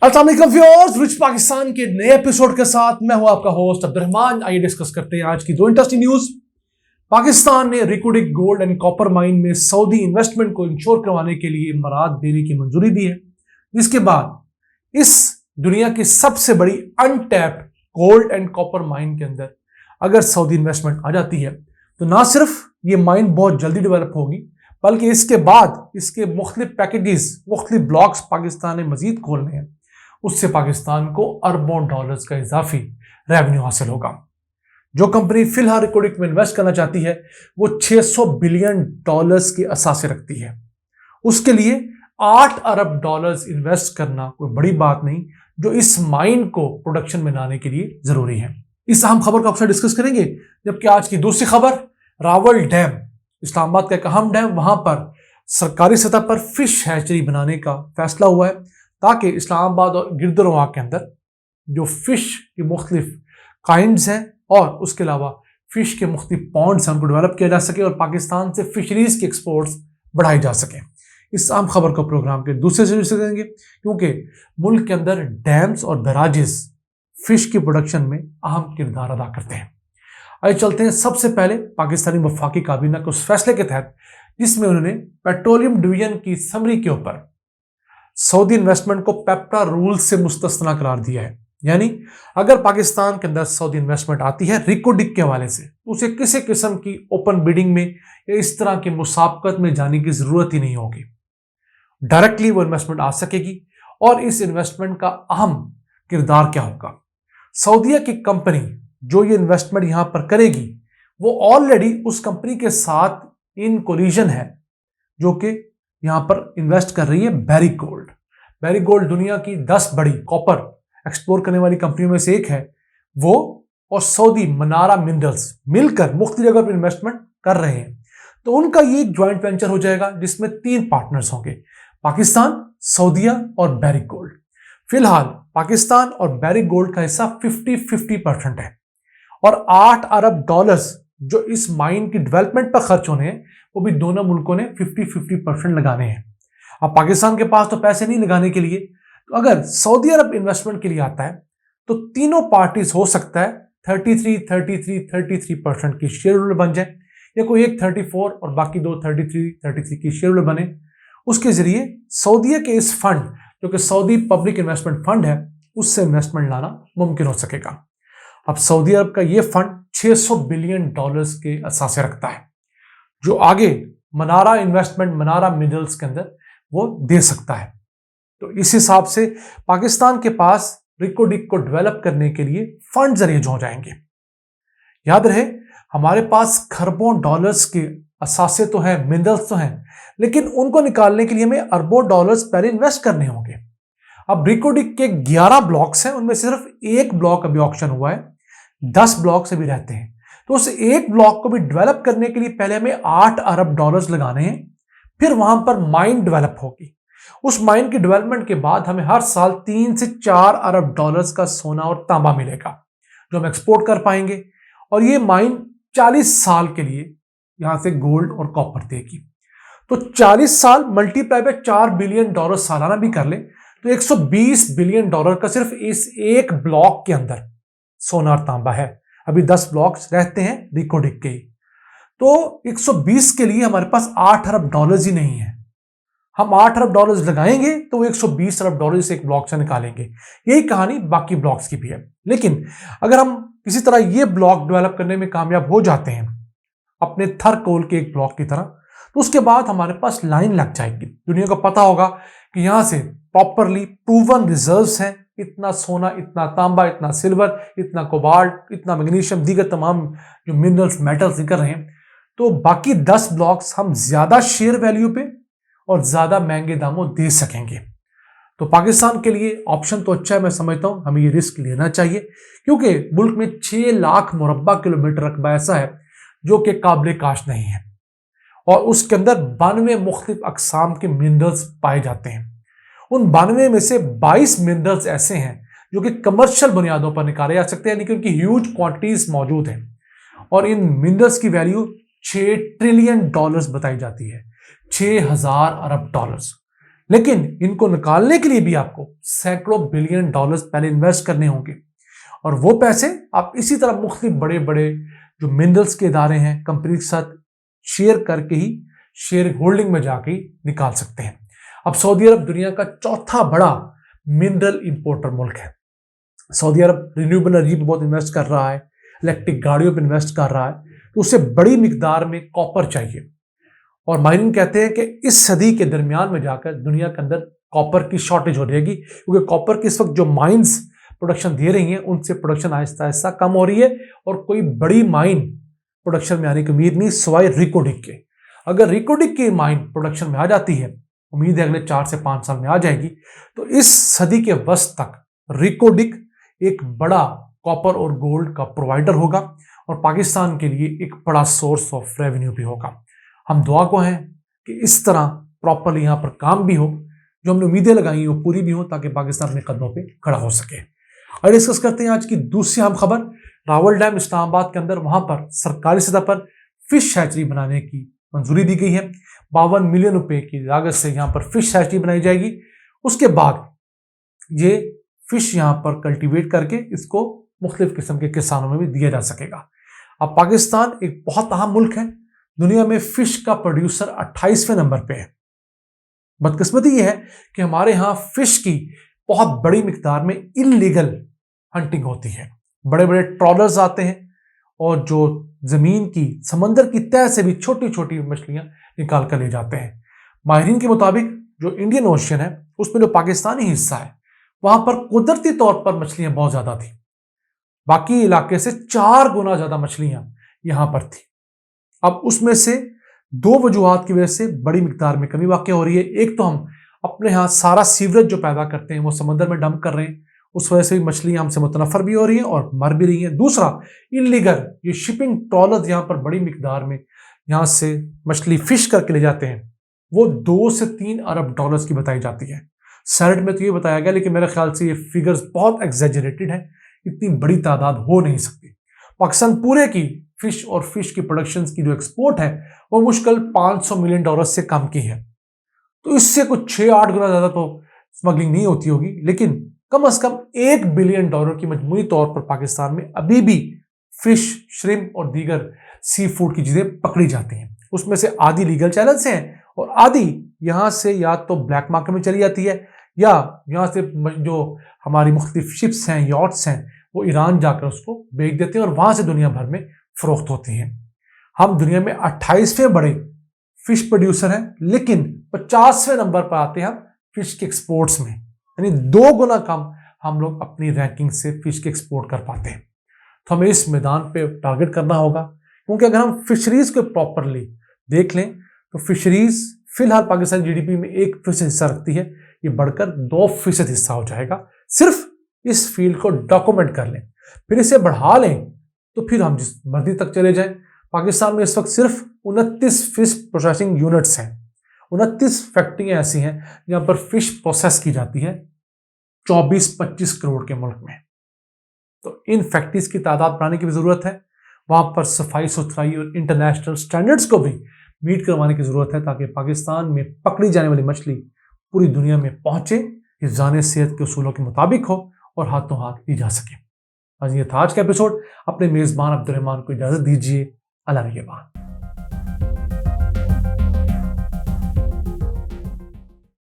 अस्सलाम वालेकुम viewers, rich Pakistan के नए एपिसोड के साथ मैं हूं आपका होस्ट अब्दुर्रहमान। आइए डिस्कस करते हैं आज की दो इंटरेस्टिंग न्यूज। पाकिस्तान ने रिको-डिक गोल्ड एंड कॉपर माइन में सऊदी इन्वेस्टमेंट को इंश्योर करवाने के लिए इमारात देने की मंजूरी दी है, जिसके बाद इस दुनिया की सबसे बड़ी untapped gold and copper mine के अंदर अगर सऊदी इन्वेस्टमेंट आ जाती है तो ना सिर्फ ये माइन बहुत जल्दी डेवलप होगी, बल्कि इसके बाद इसके मुख्तलिफ पैकेजेस, मुख्तलिफ ब्लॉक्स पाकिस्तान ने मजीद खोलने हैं। उससे पाकिस्तान को अरबों डॉलर्स का इजाफी रेवेन्यू हासिल होगा। जो कंपनी फिलहाल रिको-डिक में इन्वेस्ट करना चाहती है वो 600 बिलियन डॉलर्स के असासे रखती है। उसके लिए 8 अरब डॉलर्स इन्वेस्ट करना कोई बड़ी बात नहीं, जो इस माइन को प्रोडक्शन में लाने के लिए जरूरी है। इस अहम खबर को आपसे डिस्कस करेंगे। जबकि आज की दूसरी खबर, रावल डैम, इस्लामाबाद का एक अहम डैम, वहां पर सरकारी सतह पर फिश हैचरी बनाने का फैसला हुआ है ताकि इस्लामाबाद और गिरदरवा के अंदर जो फिश की मुख्तलिफ काइंड्स हैं और उसके अलावा फिश के मुख्तलिफ पॉन्ड्स हैं उनको डेवलप किया जा सके और पाकिस्तान से फिशरीज की एक्सपोर्ट्स बढ़ाई जा सके। इस आम खबर को प्रोग्राम के दूसरे से डिस्कस करेंगे, क्योंकि मुल्क के अंदर डैम्स और बैराजेस फिश की प्रोडक्शन में अहम किरदार अदा करते हैं। आइए चलते हैं सबसे पहले पाकिस्तानी वफाकी काबीना के उस फैसले के तहत जिसमें उन्होंने पेट्रोलियम डिवीजन की समरी के ऊपर सऊदी इन्वेस्टमेंट को पेप्टा रूल से मुस्तस्ना करार दिया है। यानी अगर पाकिस्तान के अंदर सऊदी इन्वेस्टमेंट आती है रिको-डिक के हवाले से, उसे किसी किस्म की ओपन बिडिंग में या इस तरह की मुसाबकत में जाने की जरूरत ही नहीं होगी। डायरेक्टली वो इन्वेस्टमेंट आ सकेगी। और इस इन्वेस्टमेंट का अहम किरदार क्या होगा? सऊदीया की कंपनी जो ये इन्वेस्टमेंट यहां पर करेगी वो ऑलरेडी उस कंपनी के साथ इन कोलिजन है जो कि यहां पर इन्वेस्ट कर रही है बैरिक गोल्ड। बैरिक गोल्ड दुनिया की 10 बड़ी कॉपर एक्सप्लोर करने वाली कंपनियों में से एक है। वो और सऊदी मनारा मिनरल्स मिलकर मुख्तलिफ जगह पर इन्वेस्टमेंट कर रहे हैं। तो उनका ये एक ज्वाइंट वेंचर हो जाएगा जिसमें 3 पार्टनर्स होंगे, पाकिस्तान, सऊदीया और बैरिक गोल्ड। फिलहाल पाकिस्तान और बैरिक गोल्ड का हिस्सा 50-50% है और 8 अरब डॉलर्स जो इस माइन की डेवलपमेंट पर खर्च होने हैं वो भी दोनों मुल्कों ने 50-50% लगाने हैं। अब पाकिस्तान के पास तो पैसे नहीं लगाने के लिए, तो अगर सऊदी अरब इन्वेस्टमेंट के लिए आता है तो तीनों पार्टीज हो सकता है 33% की शेयर होल्डर बन जाए, या कोई एक 34 और बाकी दो 33 की शेयर होल्डर बने। उसके जरिए सऊदीया के इस फंड जो कि सऊदी पब्लिक इन्वेस्टमेंट फंड है उससे इन्वेस्टमेंट लाना मुमकिन हो सकेगा। अब सऊदी अरब का यह फंड 600 बिलियन डॉलर्स के असासे रखता है जो आगे मनारा इन्वेस्टमेंट, मनारा मिनरल्स के अंदर वो दे सकता है। तो इस हिसाब से पाकिस्तान के पास रिको-डिक को डेवलप करने के लिए फंड जरिए हो जाएंगे। याद रहे, हमारे पास खरबों डॉलर्स के असासे तो हैं, मिनरल्स तो हैं, लेकिन उनको निकालने के लिए हमें अरबों डॉलर्स पहले इन्वेस्ट करने होंगे। अब रिको-डिक के 11 ब्लॉक्स हैं, उनमें सिर्फ एक ब्लॉक अभी ऑक्शन हुआ है, 10 ब्लॉक्स अभी रहते हैं। तो उस एक ब्लॉक को भी डेवलप करने के लिए पहले हमें 8 अरब डॉलर्स लगाने हैं, फिर वहां पर माइन डेवलप होगी। उस माइन की डेवलपमेंट के बाद हमें हर साल 3 से 4 अरब डॉलर्स का सोना और तांबा मिलेगा जो हम एक्सपोर्ट कर पाएंगे। और ये माइन 40 साल के लिए यहां से गोल्ड और कॉपर देगी। तो 40 साल मल्टीप्लाई बाय 4 बिलियन डॉलर सालाना भी कर ले तो 120 बिलियन डॉलर का सिर्फ इस एक ब्लॉक के अंदर सोना और तांबा है। अभी 10 ब्लॉक्स रहते हैं रिको-डिक के, तो 120 के लिए हमारे पास 8 अरब डॉलर्स ही नहीं है। हम 8 अरब डॉलर्स लगाएंगे तो वो 120 अरब डॉलर्स एक ब्लॉक से निकालेंगे। यही कहानी बाकी ब्लॉक्स की भी है। लेकिन अगर हम किसी तरह ये ब्लॉक डेवलप करने में कामयाब हो जाते हैं अपने थरकोल के एक ब्लॉक की तरह, तो उसके बाद हमारे पास लाइन लग जाएगी। दुनिया को पता होगा कि यहां से प्रॉपरली प्रूवन रिजर्व्स हैं, इतना सोना, इतना तांबा, इतना सिल्वर, इतना कोबाल्ट, इतना मैग्नीशियम, दीगर तमाम जो मिनरल्स, मेटल्स निकल रहे हैं। तो बाकी 10 ब्लॉक्स हम ज्यादा शेयर वैल्यू पे और ज्यादा महंगे दामों दे सकेंगे। तो पाकिस्तान के लिए ऑप्शन तो अच्छा है, मैं समझता हूं हमें ये रिस्क लेना चाहिए, क्योंकि मुल्क में 6 लाख मुरब्बा किलोमीटर रकबा ऐसा है जो कि काबिल काश नहीं है और उसके अंदर 92 मुख्तलिफ अकसाम के मिनरल्स पाए जाते हैं। उन 92 में से 22 मिनरल्स ऐसे हैं जो कि कमर्शियल बुनियादों पर निकाले जा सकते हैं, यानी कि उनकी ह्यूज क्वांटिटीज मौजूद हैं और इन मिनरल्स की वैल्यू 6 ट्रिलियन डॉलर्स बताई जाती है, 6000 अरब डॉलर्स। लेकिन इनको निकालने के लिए भी आपको सैकड़ों बिलियन डॉलर्स पहले इन्वेस्ट करने होंगे, और वो पैसे आप इसी तरह मुख्तलिफ बड़े बड़े जो मिनरल्स के इदारे हैं कंपनी के साथ शेयर करके ही शेयर होल्डिंग में जाके ही निकाल सकते हैं। अब सऊदी अरब दुनिया का चौथा बड़ा मिनरल इंपोर्टर मुल्क है। सऊदी अरब रिन्यूएबल एनर्जी पर बहुत इन्वेस्ट कर रहा है, इलेक्ट्रिक गाड़ियों पर इन्वेस्ट कर रहा है, तो उसे बड़ी मिकदार में कॉपर चाहिए। और माहिरीन कहते हैं कि इस सदी के दरमियान में जाकर दुनिया के अंदर कॉपर की शॉर्टेज हो जाएगी, क्योंकि कॉपर की इस वक्त जो माइंस प्रोडक्शन दे रही हैं उनसे प्रोडक्शन आहिस्ता आहिस्ता कम हो रही है, और कोई बड़ी माइन प्रोडक्शन में आने की उम्मीद नहीं सिवाय रिकोडिक के। अगर रिकोडिक की माइन प्रोडक्शन में आ जाती है, उम्मीद है अगले 4 से 5 साल में आ जाएगी, तो इस सदी के वस्त तक रिकोडिक एक बड़ा कॉपर और गोल्ड का प्रोवाइडर होगा और पाकिस्तान के लिए एक बड़ा सोर्स ऑफ रेवेन्यू भी होगा। हम दुआ को हैं कि इस तरह प्रॉपरली यहाँ पर काम भी हो, जो हमने उम्मीदें लगाई हो पूरी भी हो, ताकि पाकिस्तान अपने कदमों पे खड़ा हो सके। और डिस्कस करते हैं आज की दूसरी अहम खबर। रावल डैम इस्लामाबाद के अंदर वहां पर सरकारी सतह पर फिश हैचरी बनाने की मंजूरी दी गई है। 52 मिलियन रुपए की लागत से यहाँ पर फिश हैचरी बनाई जाएगी। उसके बाद ये फिश यहाँ पर कल्टीवेट करके इसको मुख्तलिफ किस्म के किसानों में भी दिया जा सकेगा। अब पाकिस्तान एक बहुत अहम मुल्क है, दुनिया में फिश का प्रोड्यूसर 28वें नंबर पे है। बदकिस्मती यह है कि हमारे यहाँ फिश की बहुत बड़ी मिकदार में इलीगल हंटिंग होती है। बड़े बड़े ट्रॉलर्स आते हैं और जो जमीन की समंदर की तह से भी छोटी छोटी मछलियां निकाल कर ले जाते हैं। माहिरीन के मुताबिक जो इंडियन ओशियन है उसमें जो पाकिस्तानी हिस्सा है वहां पर कुदरती तौर पर मछलियां बहुत ज्यादा थी, बाकी इलाके से 4 गुना ज्यादा मछलियां यहां पर थी। अब उसमें से 2 वजूहात की वजह से बड़ी मिकदार में कमी वाक़ई हो रही है। एक तो हम अपने यहाँ सारा सीवरेज जो पैदा करते हैं वो समंदर में डंप कर रहे हैं, उस वजह से भी मछलियां हमसे मुतनफर भी हो रही हैं और मर भी रही हैं। दूसरा, इलीगल ये शिपिंग ट्रॉलर्स यहाँ पर बड़ी मिकदार में यहाँ से मछली फिश करके ले जाते हैं, वो 2 से 3 अरब डॉलर्स की बताई जाती है। सैरेट में तो ये बताया गया, लेकिन मेरे ख्याल से ये फिगर्स बहुत एग्जैजरेटेड है, इतनी बड़ी तादाद हो नहीं सकती। पाकिस्तान पूरे की फिश और फिश की प्रोडक्शन की जो एक्सपोर्ट है वो मुश्किल 500 मिलियन डॉलर से कम की है, तो इससे कुछ 6-8 गुना ज्यादा तो स्मगलिंग नहीं होती होगी, लेकिन कम से कम $1 बिलियन की मजमूई तौर पर पाकिस्तान में अभी भी फिश, श्रिम्प और दीगर सी फूड की चीजें पकड़ी जाती हैं। उसमें से आधी लीगल चैनल से हैं और आधी यहां से या तो ब्लैक मार्केट में चली जाती है, या यहां से जो हमारी मुख्तलिफ शिप्स हैं, यॉट्स हैं, वो ईरान जाकर उसको बेच देते हैं और वहां से दुनिया भर में फरोख्त होती हैं। हम दुनिया में 28वें बड़े फिश प्रोड्यूसर हैं, लेकिन 50वें नंबर पर आते हैं हम फिश के एक्सपोर्ट्स में, यानी 2 गुना कम हम लोग अपनी रैंकिंग से फिश के एक्सपोर्ट कर पाते हैं। तो हमें इस मैदान पे टारगेट करना होगा, क्योंकि अगर हम फिशरीज को प्रॉपरली देख लें तो फिशरीज फिलहाल पाकिस्तान जीडीपी में 1% हिस्सा रखती है, ये बढ़कर 2% हिस्सा हो जाएगा। सिर्फ इस फील्ड को डॉक्यूमेंट कर लें, फिर इसे बढ़ा लें, तो फिर हम जिस मर्जी तक चले जाएं। पाकिस्तान में इस वक्त सिर्फ 29 फिश प्रोसेसिंग यूनिट्स हैं, 29 फैक्ट्रियां ऐसी हैं जहां पर फिश प्रोसेस की जाती है 24-25 करोड़ के मुल्क में। तो इन फैक्ट्रीज की तादाद बढ़ाने की भी जरूरत है, वहां पर सफाई सुथराई और इंटरनेशनल स्टैंडर्ड्स को भी मीट करवाने की जरूरत है, ताकि पाकिस्तान में पकड़ी जाने वाली मछली पूरी दुनिया में पहुंचे, हिफ्ज़ान सेहत के उसूलों के मुताबिक हो और हाथों हाथ ली जा सके। आज ये था आज का एपिसोड। अपने मेजबान अब्दुर्रहमान को इजाजत दीजिए। अल्लाह निगहबान।